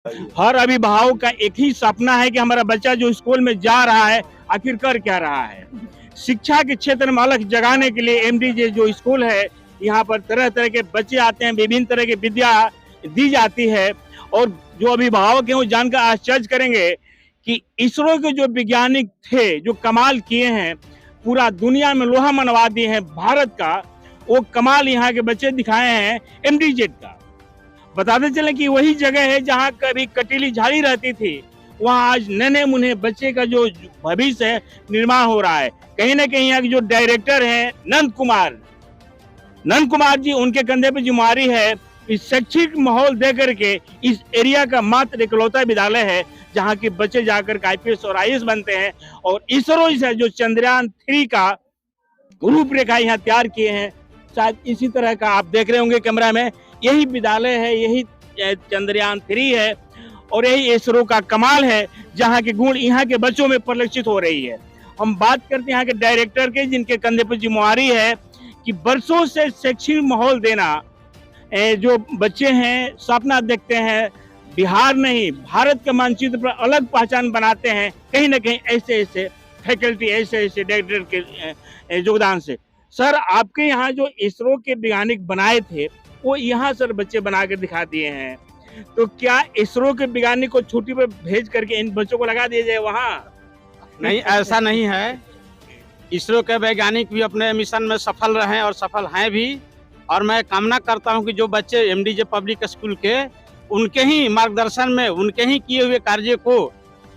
हर अभिभावक का एक ही सपना है कि हमारा बच्चा जो स्कूल में जा रहा है आखिर कर क्या रहा है। शिक्षा के क्षेत्र में अलग जगाने के लिए एमडीजे जो स्कूल है, यहाँ पर तरह तरह के बच्चे आते हैं, विभिन्न तरह की विद्या दी जाती है। और जो अभिभावक हैं वो जानकर आश्चर्य करेंगे कि इसरो के जो वैज्ञानिक थे, जो कमाल किए हैं, पूरा दुनिया में लोहा मनवा दिए हैं भारत का, वो कमाल यहाँ के बच्चे दिखाए हैं एमडीजेड का। बताते चले कि वही जगह है जहाँ कभी कटीली झाड़ी रहती थी, वहाँ आज नन्हे मुन्ने बच्चे का जो भविष्य है निर्माण हो रहा है। कहीं ना कहीं यहाँ के जो डायरेक्टर हैं नंद कुमार जी, उनके कंधे पे जिम्मेदारी है। इस शैक्षिक माहौल दे करके इस एरिया का मात्र इकलौता विद्यालय है जहाँ के बच्चे जाकर आईपीएस और आईएएस बनते हैं। और इसरो से जो चंद्रयान 3 का रूपरेखा यहाँ तैयार किए हैं, शायद इसी तरह का आप देख रहे होंगे कैमरा में, यही विद्यालय है, यही चंद्रयान 3 है और यही इसरो का कमाल है जहाँ के गुण यहाँ के बच्चों में परिलक्षित हो रही है। हम बात करते हैं यहाँ के डायरेक्टर के, जिनके कंधे पर जिम्मेदारी है कि वर्षों से शैक्षिक माहौल देना। जो बच्चे हैं सपना देखते हैं, बिहार नहीं भारत के मानचित्र पर अलग पहचान बनाते हैं, कहीं ना कहीं ऐसे ऐसे फैकल्टी, ऐसे ऐसे डायरेक्टर के योगदान से। सर, आपके यहाँ जो इसरो के वैज्ञानिक बनाए थे वो यहाँ सर बच्चे बना के दिखा दिए हैं, तो क्या इसरो के वैज्ञानिक को छुट्टी पर भेज करके इन बच्चों को लगा दिया जाए वहाँ? नहीं, ऐसा नहीं है। इसरो के वैज्ञानिक भी अपने मिशन में सफल रहे और सफल हैं भी। और मैं कामना करता हूं कि जो बच्चे एमडीजे पब्लिक स्कूल के, उनके ही मार्गदर्शन में, उनके ही किए हुए कार्य को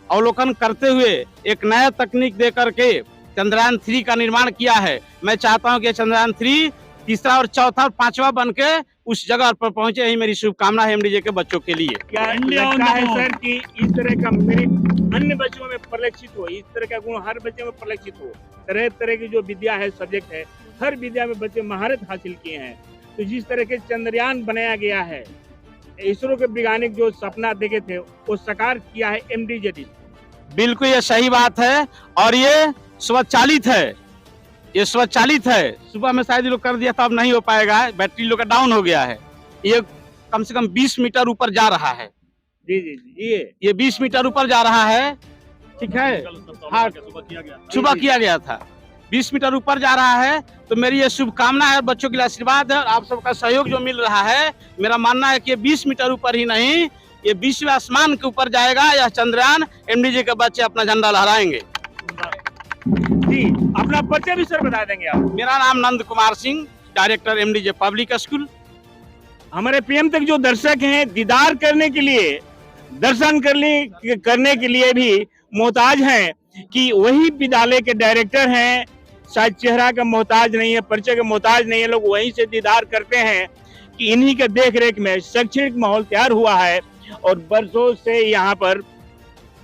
अवलोकन करते हुए एक नया तकनीक दे करके चंद्रयान 3 का निर्माण किया है। मैं चाहता हूं कि चंद्रयान 3 तीसरा और चौथा और पांचवा बन के उस जगह पर पहुंचे। यही मेरी शुभकामना है एमडीजे के बच्चों के लिए। क्या लगता है सर कि इस तरह का मेरिट अन्य बच्चों में परिलक्षित हो, इस तरह का गुण हर बच्चे में परिलक्षित हो? तरह तरह की जो विद्या है, सब्जेक्ट है, हर विद्या में बच्चे महारत हासिल किए हैं। तो जिस तरह के चंद्रयान बनाया गया है, इसरो के वैज्ञानिक जो सपना देखे थे वो साकार किया है एमडीजे। बिल्कुल ये सही बात है और ये स्वचालित है, ये स्वचालित है। सुबह में शायद लोग कर दिया था, अब नहीं हो पाएगा, बैटरी लोग का डाउन हो गया है। ये कम से कम 20 मीटर ऊपर जा रहा है। जी जी जी, ये 20 मीटर ऊपर जा रहा है, ठीक है। हाँ, सुबह किया गया था। 20 मीटर ऊपर जा रहा है। तो मेरी ये शुभकामना है, बच्चों के लिए आशीर्वाद है, आप सबका सहयोग जो मिल रहा है। मेरा मानना है कि ये 20 मीटर ऊपर ही नहीं, ये 20वें आसमान के ऊपर जाएगा। यह चंद्रयान एमडीजे के बच्चे अपना झंडा लहराएंगे। जी, अपना परिचय भी सर बता देंगे आप? मेरा नाम Nand Kumar Singh, director MDJ public school. हमारे पीएम तक जो दर्शक हैं दीदार करने के लिए, दर्शन करने के लिए भी मोहताज हैं कि वही विद्यालय के डायरेक्टर हैं। शायद चेहरा का मोहताज नहीं है, परिचय का मोहताज नहीं है, लोग वहीं से दीदार करते हैं कि इन्हीं के देख रेख में शैक्षणिक माहौल तैयार हुआ है और वर्षों से यहाँ पर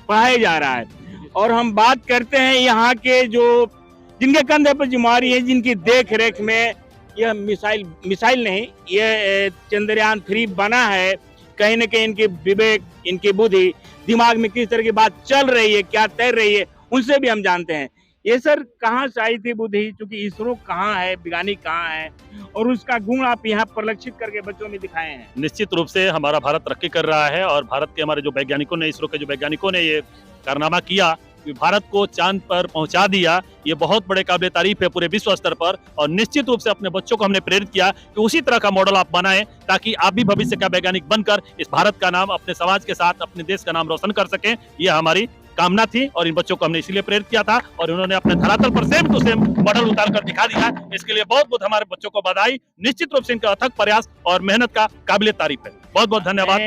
पढ़ाया जा रहा है। और हम बात करते हैं यहाँ के जो जिनके कंधे पर जिम्मेदारी है, जिनकी देख रेख में यह मिसाइल नहीं, यह चंद्रयान 3 बना है। कहीं ना कहीं इनके विवेक, इनकी बुद्धि, दिमाग में किस तरह की बात चल रही है, क्या तैर रही है, उनसे भी हम जानते हैं। ये सर कहाँ से आई थी बुद्धि, क्योंकि इसरो कहाँ है, वैज्ञानिक कहाँ है, और उसका गुण आप यहाँ परिलक्षित करके बच्चों में दिखाए हैं? निश्चित रूप से हमारा भारत तरक्की कर रहा है और भारत के हमारे जो वैज्ञानिकों ने, इसरो के जो वैज्ञानिकों ने ये कारनामा किया, भारत को चांद पर पहुंचा दिया, ये बहुत बड़े काबिल तारीफ है पूरे विश्व स्तर पर। और निश्चित रूप से अपने बच्चों को हमने प्रेरित किया कि उसी तरह का मॉडल आप बनाएं ताकि आप भी भविष्य का वैज्ञानिक बनकर इस भारत का नाम, अपने समाज के साथ अपने देश का नाम रोशन कर सकें। ये हमारी कामना थी और इन बच्चों को हमने इसीलिए प्रेरित किया था और उन्होंने अपने धरातल पर सेम टू सेम मॉडल उतार कर दिखा दिया। इसके लिए बहुत बहुत हमारे बच्चों को बधाई। निश्चित रूप से इनका अथक प्रयास और मेहनत का काबिल तारीफ है। बहुत बहुत धन्यवाद।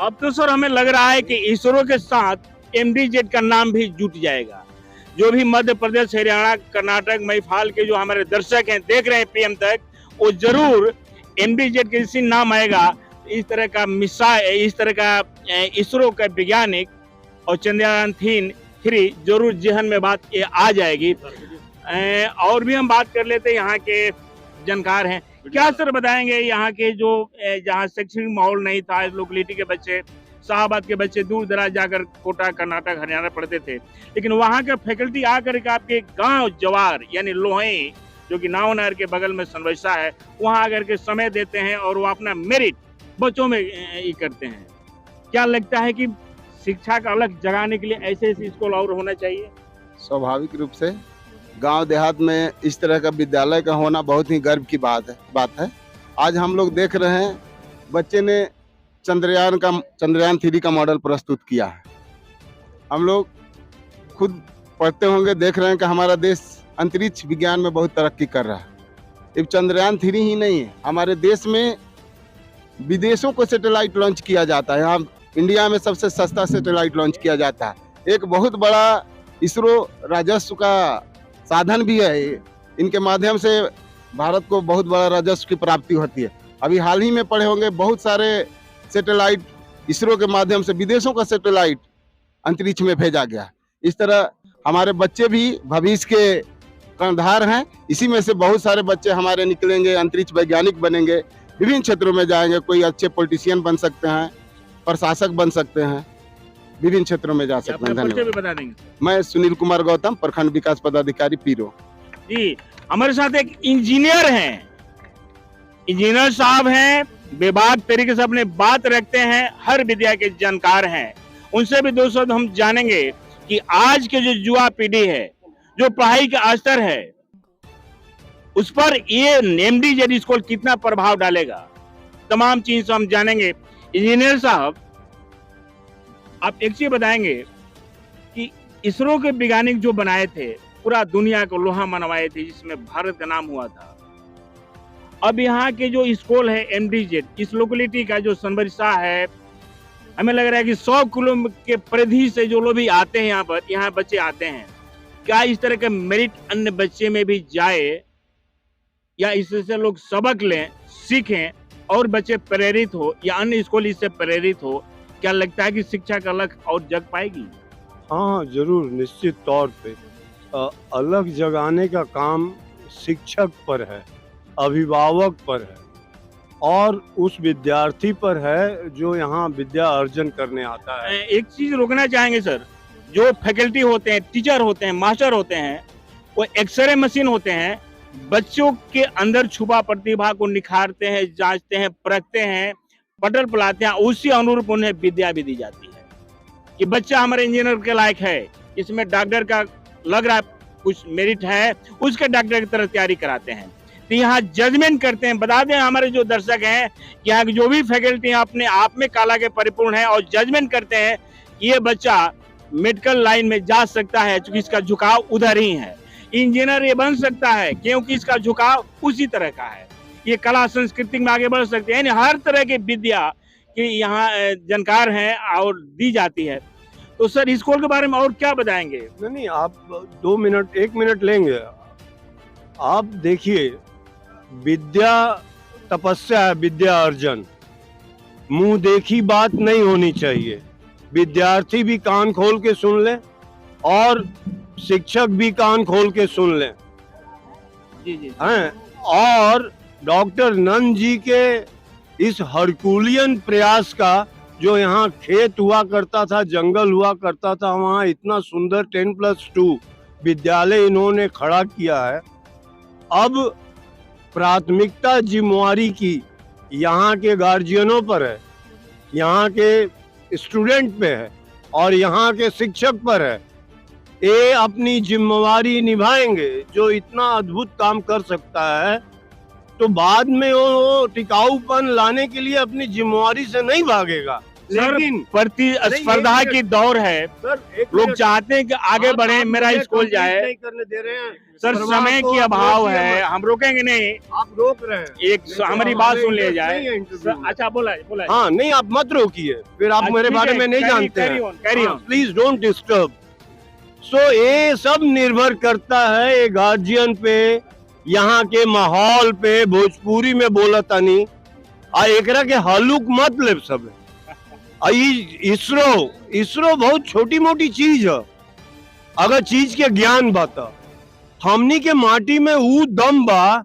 अब तो सर हमें लग रहा है कि इसरो के साथ एमडीजेड का नाम भी जुट जाएगा। जो भी मध्य प्रदेश, हरियाणा, कर्नाटक, महिफाल के जो हमारे दर्शक हैं, देख रहे हैं पीएम तक, वो जरूर एमडीजेड के इसी नाम आएगा। इस तरह का इस तरह का इसरो का वैज्ञानिक और चंद्रयान 3 जरूर जहन में बात ये आ जाएगी। और भी हम बात कर लेते हैं, यहाँ के जानकार हैं, क्या सर बताएंगे यहाँ के जो जहाँ शैक्षणिक माहौल नहीं था, लोकेलिटी के बच्चे, शाहबाद के बच्चे दूर दराज जाकर कोटा, कर्नाटक, हरियाणा पढ़ते थे, लेकिन वहाँ के फैकल्टी आकर के आपके गांव जवार यानी लोहे, जो कि नाव नहर के बगल में सनवैसा है, वहाँ आकर के समय देते हैं और वो अपना मेरिट बच्चों में करते हैं। क्या लगता है कि शिक्षा का अलग जगाने के लिए ऐसे ऐसे स्कूल और होना चाहिए? स्वाभाविक रूप से गांव देहात में इस तरह का विद्यालय का होना बहुत ही गर्व की बात है। आज हम लोग देख रहे हैं बच्चे ने चंद्रयान 3 का मॉडल प्रस्तुत किया है। हम लोग खुद पढ़ते होंगे, देख रहे हैं कि हमारा देश अंतरिक्ष विज्ञान में बहुत तरक्की कर रहा है। अब चंद्रयान 3 ही नहीं है, हमारे देश में विदेशों को सैटेलाइट लॉन्च किया जाता है। यहाँ इंडिया में सबसे सस्ता सैटेलाइट लॉन्च किया जाता है। एक बहुत बड़ा इसरो राजस्व का साधन भी है। इनके माध्यम से भारत को बहुत बड़ा राजस्व की प्राप्ति होती है। अभी हाल ही में पढ़े होंगे, बहुत सारे सैटेलाइट इसरो के माध्यम से विदेशों का सैटेलाइट अंतरिक्ष में भेजा गया। इस तरह हमारे बच्चे भी भविष्य के कर्णधार हैं। इसी में से बहुत सारे बच्चे हमारे निकलेंगे, अंतरिक्ष वैज्ञानिक बनेंगे, विभिन्न क्षेत्रों में जाएंगे। कोई अच्छे पॉलिटिशियन बन सकते हैं, प्रशासक बन सकते हैं, विभिन्न क्षेत्रों में जा सकते हैं। परिचय भी बता देंगे? मैं सुनील कुमार गौतम, प्रखंड विकास पदाधिकारी पीरो। जी, हमारे साथ एक इंजीनियर हैं, इंजीनियर साहब हैं, बेबाक तरीके से अपने बात रखते हैं, हर विद्या के जानकार हैं। उनसे भी दोस्तों हम जानेंगे कि आज के जो युवा पीढ़ी है, जो पढ़ाई का स्तर है, उस पर ये एमडी स्कूल कितना प्रभाव डालेगा, तमाम चीज हम जानेंगे। इंजीनियर साहब, आप एक चीज बताएंगे कि इसरो के वैज्ञानिक जो बनाए थे, पूरा दुनिया को लोहा मनवाए थे, जिसमें भारत का नाम हुआ था। अब यहाँ के जो स्कूल है एमडीजेड, इस लोकेलिटी का जो संबरिसा है, हमें लग रहा है कि 100 किलोमीटर के परिधि से जो लोग भी आते हैं यहाँ बच्चे आते हैं। क्या इस तरह का मेरिट अन्य बच्चे में भी जाए, या इससे लोग सबक लें, सीखें और बच्चे प्रेरित हो, या अन्य स्कूल इससे प्रेरित हो? क्या लगता है कि शिक्षा का अलग और जग पाएगी? हाँ, जरूर, निश्चित तौर पे अलग जगाने का काम शिक्षक पर है, अभिभावक पर है और उस विद्यार्थी पर है जो यहाँ विद्या अर्जन करने आता है। एक चीज रोकना चाहेंगे सर, जो फैकल्टी होते हैं, टीचर होते हैं, मास्टर होते हैं, वो एक्सरे मशीन होते हैं, बच्चों के अंदर छुपा प्रतिभा को निखारते हैं, जांचते हैं, परखते हैं, पटल पलाते हैं, उसी अनुरूप उन्हें विद्या भी दी जाती है कि बच्चा हमारे इंजीनियर के लायक है, इसमें डॉक्टर का लग रहा है कुछ मेरिट है, उसके डॉक्टर की तरह तैयारी कराते हैं। तो यहाँ जजमेंट करते हैं। बता दें हमारे जो दर्शक हैं कि यहाँ जो भी फैकल्टी अपने आप में कला के परिपूर्ण है, और जजमेंट करते हैं कि ये बच्चा मेडिकल लाइन में जा सकता है क्योंकि इसका झुकाव उधर ही है, इंजीनियर ये बन सकता है क्योंकि इसका झुकाव उसी तरह का है, ये कला संस्कृति में आगे बढ़ सकते हैं। यानी हर तरह की विद्या की यहाँ जानकार हैं और दी जाती है। तो सर, स्कूल के बारे में और क्या बताएंगे? नहीं, आप 2 मिनट 1 मिनट लेंगे। आप देखिए, विद्या तपस्या है, विद्या अर्जन, मुंह देखी बात नहीं होनी चाहिए। विद्यार्थी भी कान खोल के सुन ले और शिक्षक भी कान खोल के सुन ले। जी हैं, और डॉक्टर नंद जी के इस हरकुलियन प्रयास का, जो यहाँ खेत हुआ करता था, जंगल हुआ करता था, वहाँ इतना सुंदर 10+2 विद्यालय इन्होंने खड़ा किया है। अब प्राथमिकता जिम्मेवारी की यहाँ के गार्जियनों पर है, यहाँ के स्टूडेंट पे है और यहाँ के शिक्षक पर है। ये अपनी जिम्मेवारी निभाएंगे, जो इतना अद्भुत काम कर सकता है, तो बाद में वो टिकाऊपन लाने के लिए अपनी जिम्मेवारी से नहीं भागेगा। लेकिन प्रतिस्पर्धा की दौर है, लोग चाहते हैं कि आगे बढ़े, मेरा स्कूल जाए, नहीं करने दे रहे हैं सर, समय की अभाव है, हम रोकेंगे नहीं। आप रोक रहे हैं, एक हमारी बात सुन लिया जाए। अच्छा, बोला। हाँ, नहीं, आप मत रोकिए, फिर आप मेरे बारे में नहीं जानते हैं। Please don't disturb. सो ये सब निर्भर करता है ये गार्जियन पे, यहाँ के माहौल पे। भोजपुरी में बोला तानी एकरा के हलुक मतलब सब है। इसरो बहुत छोटी मोटी चीज है, अगर चीज के ज्ञान बाता। हमनी के माटी में ऊ दम बा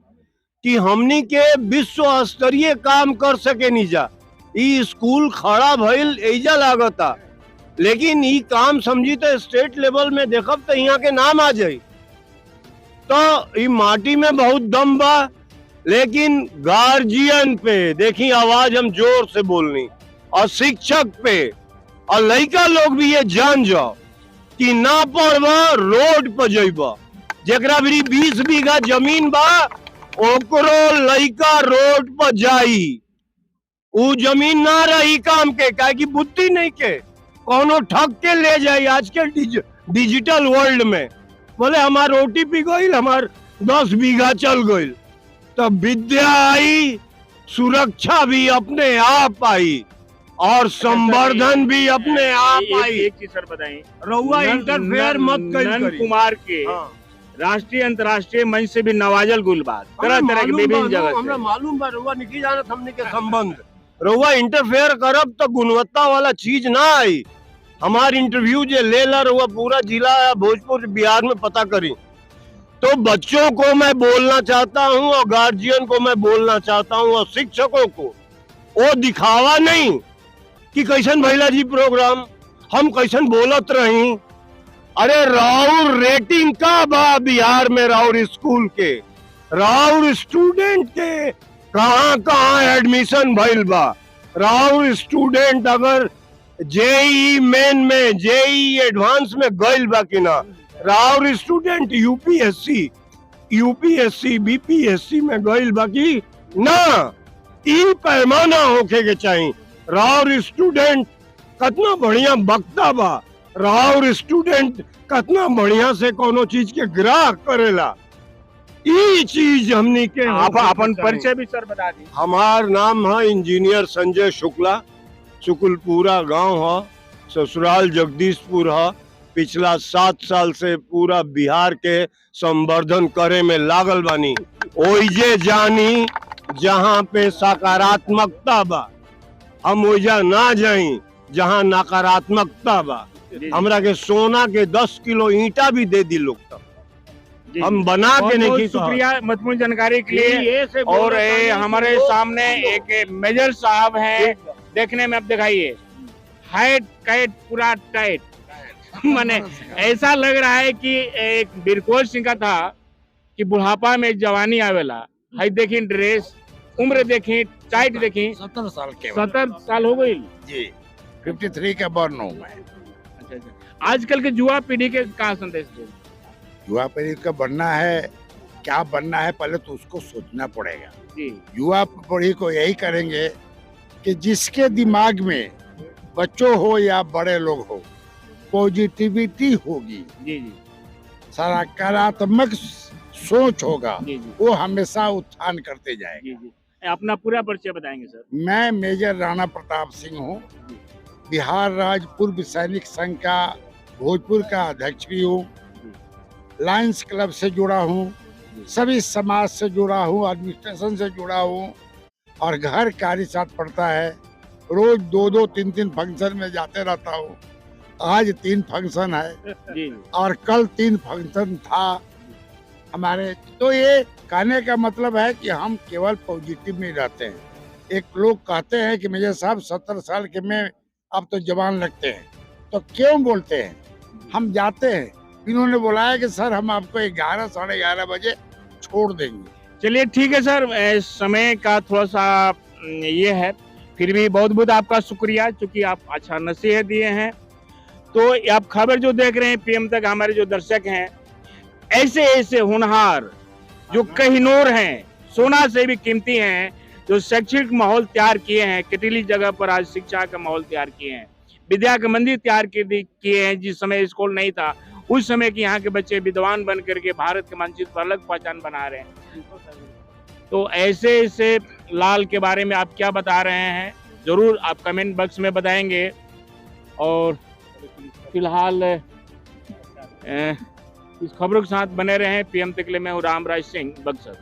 कि हमनी के विश्व स्तरीय काम कर सके नीजा। ई स्कूल खड़ा भइल एजा लागता, लेकिन ई काम समझी तो स्टेट लेवल में देखब तो यहाँ के नाम आ जाये। तो ई माटी में बहुत दम बा, लेकिन गार्जियन पे देखी आवाज हम जोर से बोलनी, और शिक्षक पे और लड़का लोग भी ये जान जाओ कि ना पढ़वा रोड पर जइबा, जेकरा भी 20 बीघा जमीन बा ओकरो लड़का रोड पर जाई, वो जमीन ना रही काम के, काहे की बुद्धि नहीं के, कोनो ठग के ले जाई। आज के डिजिटल वर्ल्ड में बोले हमार ओटीपी गईल, हमार 10 बीघा चल गईल, तब विद्या आई, सुरक्षा भी अपने आप आई और संवर्धन भी अपने आप आई। एक चीज सर बताइए, रउआ इंटरफेयर मत नंद करी। कुमार के राष्ट्रीय अंतर्राष्ट्रीय मंच से भी नवाजल गुलबाज तरह तरह के विभिन्न जगह हमरा मालूम बा, रउआ नहीं जानत हमने के संबंध, रउआ इंटरफेयर करब तो गुणवत्ता वाला चीज ना आई। हमार इंटरव्यू जे लेला रउआ पूरा जिला या भोजपुर बिहार में पता करी। तो बच्चों को मैं बोलना चाहता हूँ और गार्जियन को मैं बोलना चाहता हूँ और शिक्षकों को, वो दिखावा नहीं कि कैसन भैला जी प्रोग्राम, हम कैसन बोलत रही। अरे राउर रेटिंग का बा बिहार में, राउर स्कूल के, राउर स्टूडेंट के कहाँ कहाँ एडमिशन भइल बा, राउर स्टूडेंट अगर जेई मेन में, जेई एडवांस में गइल बा कि ना, राउर स्टूडेंट यूपीएससी बीपीएससी में गइल बा कि ना, ई पैमाना होके के चाहिए। राउर स्टूडेंट कितना बढ़िया बक्ता बा, राउर स्टूडेंट कितना बढ़िया से कोनो चीज के ग्राहक करेला, ई चीज हमनी के आप अपन परिचय भी सर बता दी। हमार नाम है इंजीनियर संजय शुक्ला, शुक्लपुरा गांव है, ससुराल जगदीशपुर है। पिछला 7 साल से पूरा बिहार के संवर्धन करे में लागल बानी। ओइजे जानी जहाँ पे सकारात्मकता बा, हम ओइजा ना जाई जहाँ नकारात्मकता बा। हमरा के सोना के 10 किलो ईंटा भी दे दी लोग, तब हम बना के नहीं की। शुक्रिया महत्वपूर्ण जानकारी के लिए। और हमारे सामने एक मेजर साहब हैं, देखने में अब दिखाइए, हाइट काइट पूरा टाइट, माने ऐसा लग रहा है कि एक बिरकोल सिंह का था कि बुढ़ापा में जवानी आवेला। हाई देखी ड्रेस, उम्र देखी, टाइट देखी, 70 साल के 70 साल हो गई जी, 53 का बर्न हूँ मैं। अच्छा। आजकल के युवा पीढ़ी के कहाँ संदेश दे? युवा पीढ़ी का बनना है, क्या बनना है पहले तो उसको सोचना पड़ेगा जी। युवा पीढ़ी को यही करेंगे कि जिसके दिमाग में, बच्चों हो या बड़े लोग हो, पॉजिटिविटी होगी, जी जी, सकारात्मक सोच होगा, जी जी, वो हमेशा उत्थान करते जाएगा। जी जी। अपना पूरा परिचय बताएंगे सर? मैं मेजर राणा प्रताप सिंह हूँ, बिहार राज्य पूर्व सैनिक संघ का भोजपुर का अध्यक्ष भी हूँ, लायंस क्लब से जुड़ा हूँ, सभी समाज से जुड़ा हूँ, एडमिनिस्ट्रेशन से जुड़ा हूँ और घर कार्य साथ पड़ता है। रोज 2-2, 3-3 फंक्शन में जाते रहता हूँ। आज 3 फंक्शन है जी। और कल 3 फंक्शन था हमारे। तो ये कहने का मतलब है कि हम केवल पॉजिटिव में रहते हैं। एक लोग कहते हैं कि मेरे साहब 70 साल के में अब तो जवान लगते हैं, तो क्यों बोलते हैं? हम जाते हैं, इन्होंने बुलाया कि सर हम आपको 11, साढ़े 11 बजे छोड़ देंगे। चलिए ठीक है सर, समय का थोड़ा सा ये है, फिर भी बहुत बहुत आपका शुक्रिया, क्योंकि आप अच्छा नसीहत दिए हैं। तो आप खबर जो देख रहे हैं पीएम तक, हमारे जो दर्शक हैं, ऐसे ऐसे होनहार जो कहिनूर हैं, सोना से भी कीमती हैं, जो शैक्षिक माहौल तैयार किए हैं, कटीली जगह पर आज शिक्षा का माहौल तैयार किए हैं, विद्या का मंदिर तैयार किए हैं। जिस समय स्कूल नहीं था, उस समय के यहाँ के बच्चे विद्वान बन करके भारत के मानचित्र पर अलग पहचान बना रहे हैं। तो ऐसे ऐसे लाल के बारे में आप क्या बता रहे हैं, जरूर आप कमेंट बॉक्स में बताएंगे। और फिलहाल इस खबरों के साथ बने रहे। पीएम तक के लिए मैं हूँ रामराज सिंह, बक्सर।